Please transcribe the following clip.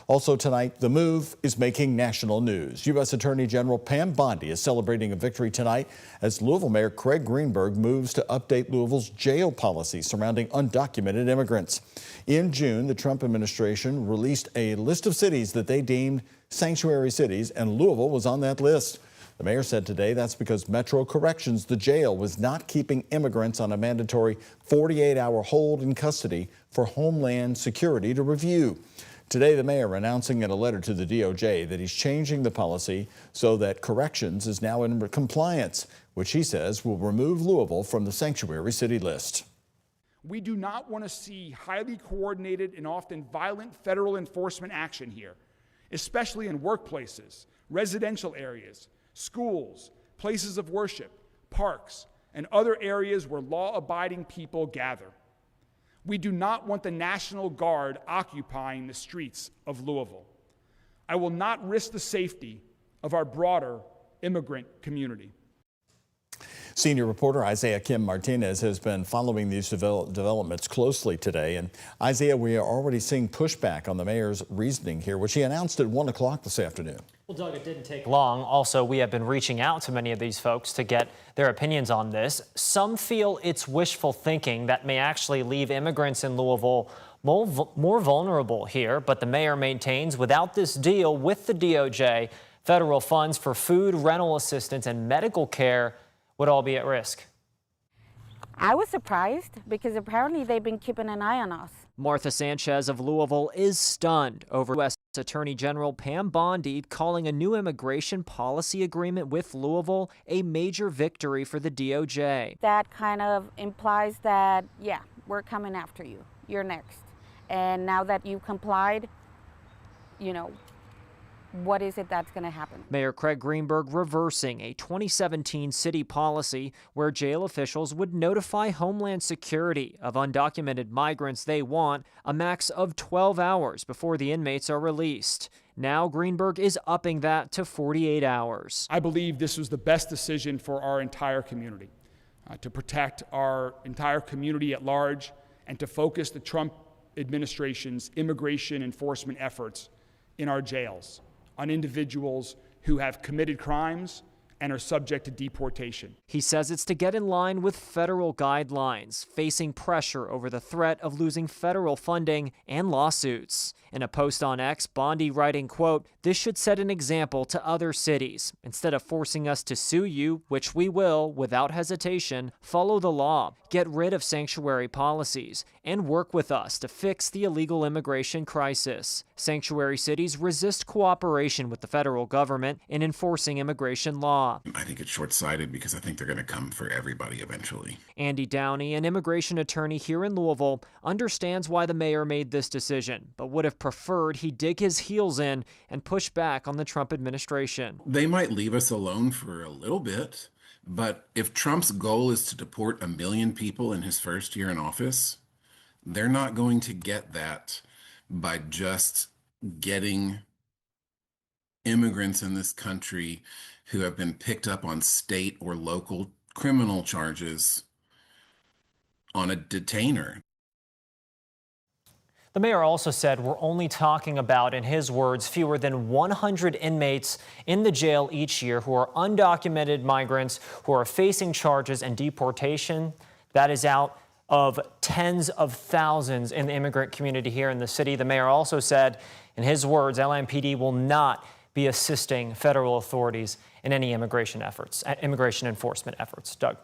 Also tonight, the move is making national news. U.S. Attorney General Pam Bondi is celebrating a victory tonight as Louisville Mayor Craig Greenberg moves to update Louisville's jail policy surrounding undocumented immigrants. In June, the Trump administration released a list of cities that they deemed sanctuary cities, and Louisville was on that list. The mayor said today that's because Metro Corrections, the jail, was not keeping immigrants on a mandatory 48-hour hold in custody for Homeland Security to review. Today, the mayor announcing in a letter to the DOJ that he's changing the policy so that corrections is now in compliance, which he says will remove Louisville from the sanctuary city list. We do not want to see highly coordinated and often violent federal enforcement action here, especially in workplaces, residential areas, schools, places of worship, parks, and other areas where law-abiding people gather. We do not want the National Guard occupying the streets of Louisville. I will not risk the safety of our broader immigrant community. Senior reporter Isaiah Kim Martinez has been following these developments closely today. And Isaiah, we are already seeing pushback on the mayor's reasoning here, which he announced at 1 o'clock this afternoon. Well, Doug, it didn't take long. Also, we have been reaching out to many of these folks to get their opinions on this. Some feel it's wishful thinking that may actually leave immigrants in Louisville more vulnerable here. But the mayor maintains without this deal with the DOJ, federal funds for food, rental assistance, and medical care would all be at risk. I was surprised because apparently they've been keeping an eye on us. Martha Sanchez of Louisville is stunned over U.S. Attorney General Pam Bondi calling a new immigration policy agreement with Louisville a major victory for the DOJ. That kind of implies that, yeah, we're coming after you. You're next. And now that you've complied, you know, what is it that's going to happen? Mayor Craig Greenberg reversing a 2017 city policy where jail officials would notify Homeland Security of undocumented migrants they want a max of 12 hours before the inmates are released. Now Greenberg is upping that to 48 hours. I believe this was the best decision for our entire community, to protect our entire community at large and to focus the Trump administration's immigration enforcement efforts in our jails on individuals who have committed crimes and are subject to deportation. He says it's to get in line with federal guidelines, facing pressure over the threat of losing federal funding and lawsuits. In a post on X, Bondi writing, quote, "This should set an example to other cities. Instead of forcing us to sue you, which we will without hesitation, follow the law, get rid of sanctuary policies, and work with us to fix the illegal immigration crisis. Sanctuary cities resist cooperation with the federal government in enforcing immigration law." I think it's short-sighted because I think they're going to come for everybody eventually. Andy Downey, an immigration attorney here in Louisville, understands why the mayor made this decision, but would have preferred he dig his heels in and push back on the Trump administration. They might leave us alone for a little bit, but if Trump's goal is to deport 1 million people in his first year in office, they're not going to get that by just getting immigrants in this country who have been picked up on state or local criminal charges on a detainer. The mayor also said we're only talking about, in his words, fewer than 100 inmates in the jail each year who are undocumented migrants who are facing charges and deportation. That is out of tens of thousands in the immigrant community here in the city. The mayor also said, in his words, LMPD will not be assisting federal authorities in any immigration enforcement efforts. Doug.